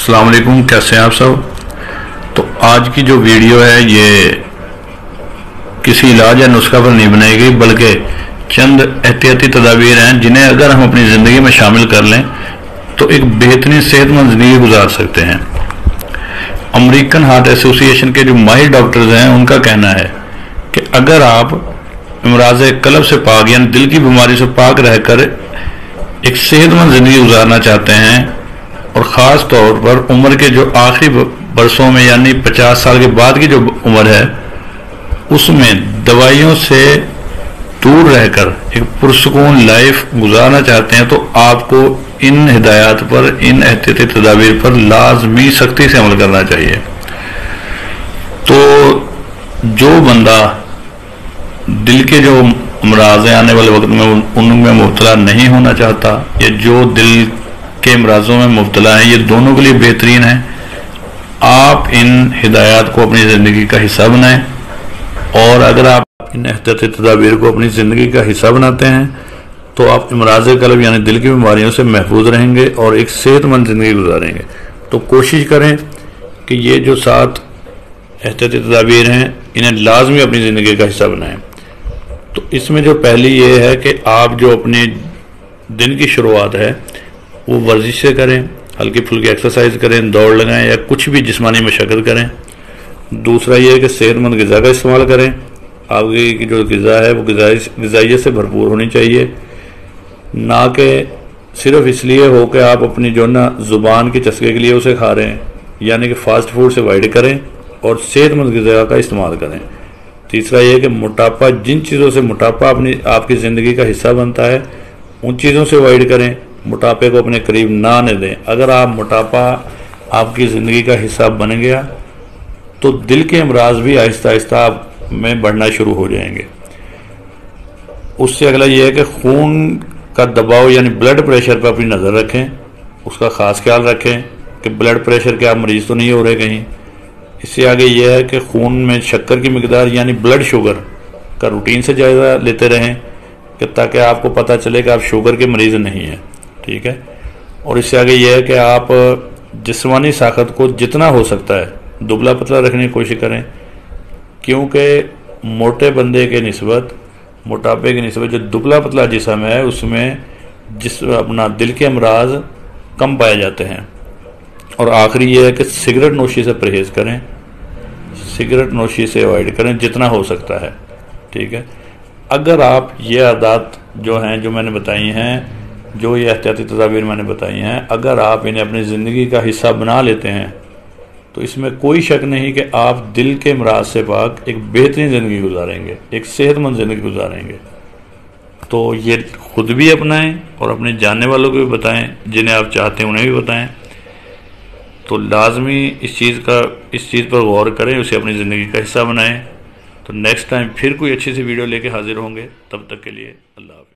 अस्सलाम वालेकुम, कैसे हैं आप सब। तो आज की जो वीडियो है ये किसी इलाज या नुस्खा पर नहीं बनाई गई, बल्कि चंद एहतियाती तदाबीर हैं जिन्हें अगर हम अपनी ज़िंदगी में शामिल कर लें तो एक बेहतरीन सेहतमंद ज़िंदगी गुजार सकते हैं। अमेरिकन हार्ट एसोसिएशन के जो माहिर डॉक्टर्स हैं उनका कहना है कि अगर आप अमराज़ कल्ब से पाक यानी दिल की बीमारी से पाक रहकर एक सेहतमंद ज़िंदगी गुजारना चाहते हैं और ख़ास तौर पर उम्र के जो आखिरी बरसों में यानी 50 साल के बाद की जो उम्र है उसमें दवाइयों से दूर रहकर एक पुरसुकून लाइफ गुजारना चाहते हैं तो आपको इन हिदायत पर, इन एहतियाती तदाबीर पर लाजमी सख्ती से अमल करना चाहिए। तो जो बंदा दिल के जो अमराज आने वाले वक्त में उनमें मुब्तला नहीं होना चाहता या जो दिल के अमराजों में मुब्तला है, ये दोनों के लिए बेहतरीन है। आप इन हिदायत को अपनी ज़िंदगी का हिस्सा बनाएं और अगर आप इन एहतियाती तदाबीर को अपनी ज़िंदगी का हिस्सा बनाते हैं तो आप अमराज़ कल्ब यानी दिल की बीमारियों से महफूज रहेंगे और एक सेहतमंद ज़िंदगी गुजारेंगे। तो कोशिश करें कि ये जो 7 एहतियाती तदाबीर हैं इन्हें लाजमी अपनी ज़िंदगी का हिस्सा बनाएं। तो इसमें जो पहली ये है कि आप जो अपने दिन की शुरुआत है वो वर्जिश से करें, हल्की फुल्की एक्सरसाइज करें, दौड़ लगाएं या कुछ भी जिस्मानी मशक्क़त करें। दूसरा ये है कि सेहतमंद ग़िज़ा का इस्तेमाल करें। आपकी जो ग़िज़ा है वो ग़िज़ाइयत से भरपूर होनी चाहिए, ना कि सिर्फ इसलिए हो कि आप अपनी जो ना ज़ुबान की चस्के के लिए उसे खा रहे हैं, यानी कि फ़ास्ट फूड से अवॉइड करें और सेहतमंद ग़िज़ा का इस्तेमाल करें। तीसरा ये है कि मोटापा, जिन चीज़ों से मोटापा आपकी ज़िंदगी का हिस्सा बनता है उन चीज़ों से अवॉइड करें, मोटापे को अपने करीब ना आने दें। अगर आप मोटापा आपकी ज़िंदगी का हिस्सा बन गया तो दिल के अमराज भी आहिस्ता आहिस्ता आप में बढ़ना शुरू हो जाएंगे। उससे अगला ये है कि खून का दबाव यानी ब्लड प्रेशर पर अपनी नज़र रखें, उसका ख़ास ख्याल रखें कि ब्लड प्रेशर के आप मरीज़ तो नहीं हो रहे कहीं। इससे आगे ये है कि खून में शक्कर की मिकदार यानी ब्लड शुगर का रूटीन से जायज़ा लेते रहें कि ताकि आपको पता चले कि आप शुगर के मरीज़ नहीं हैं, ठीक है। और इससे आगे ये है कि आप जिस्मानी ताकत को जितना हो सकता है दुबला पतला रखने की कोशिश करें, क्योंकि मोटे बंदे के निस्बत, मोटापे की निस्बत जो दुबला पतला जिस्म है उसमें अपना दिल के अमराज कम पाए जाते हैं। और आखिरी ये है कि सिगरेट नोशी से परहेज़ करें, सिगरेट नोशी से अवॉइड करें जितना हो सकता है, ठीक है। अगर आप ये आदत जो हैं, जो मैंने बताई हैं, जो ये एहतियाती तदाबीर मैंने बताई हैं, अगर आप इन्हें अपनी ज़िंदगी का हिस्सा बना लेते हैं तो इसमें कोई शक नहीं कि आप दिल के अमराज से पाक एक बेहतरीन ज़िंदगी गुजारेंगे, एक सेहतमंद ज़िंदगी गुजारेंगे। तो ये ख़ुद भी अपनाएं और अपने जानने वालों को भी बताएं, जिन्हें आप चाहते हैं उन्हें भी बताएं। तो लाजमी इस चीज़ पर गौर करें, उसे अपनी ज़िंदगी का हिस्सा बनाएं। तो नेक्स्ट टाइम फिर कोई अच्छी सी वीडियो लेके हाजिर होंगे, तब तक के लिए अल्लाह हाफ़िज़।